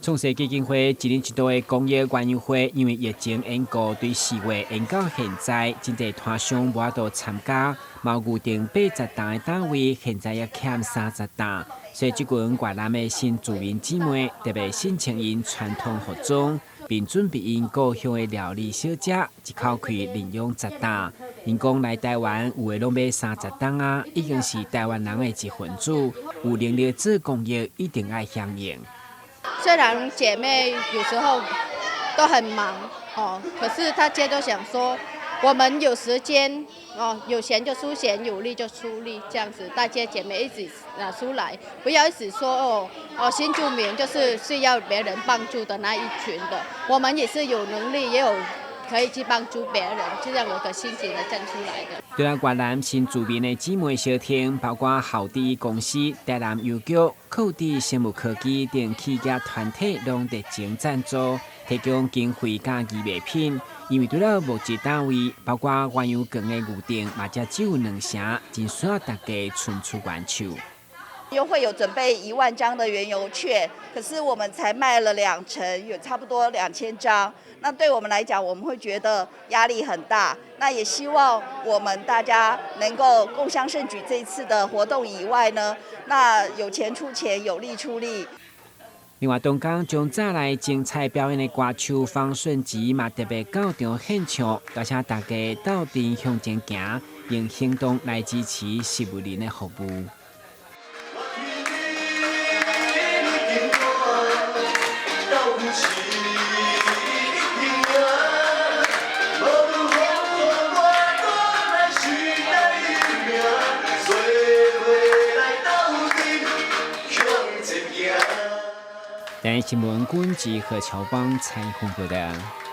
创世基金会一年一度的公益园游会，因为疫情延误，对4月延到现在，真侪摊商无法度参加，嘛预定80档的单位，现在也欠30档，所以这群越南的新住民姊妹特别申请因传统服装，并准备因故乡的料理小食，一口气领用10档。因讲来台湾有的拢买30档啊，已经是台湾人的一份子，有能力做公益，一定爱响应。虽然姐妹有时候都很忙哦，可是大家都想说，我们有时间哦，有闲就出闲，有力就出力，这样子，大家姐妹一起拿出来，不要一直说新住民就是需要别人帮助的那一群的，我们也是有能力，也有可以去帮助别人，这样有个心情来站出来的。对啊，越南新住民的姊妹小厅，包括校地公司、台南邮局、酷地生物科技等企业团体，拢热情赞助，提供经费甲义卖品。因为除了募集单位，包括园游馆的预定，嘛才只有2成，真需要大家伸出援手。优惠有准备1万张的园游券，可是我们才卖了2成，有差不多2000张。那对我们来讲，我们会觉得压力很大。那也希望我们大家能够共襄盛举这一次的活动以外呢，那有钱出钱，有力出力。另外，东港将早来精彩表演的歌手方顺吉嘛特别到场献唱，邀请大家斗阵向前行，用行动来支持食物人的服务。台新闻关之何乔邦采访报道。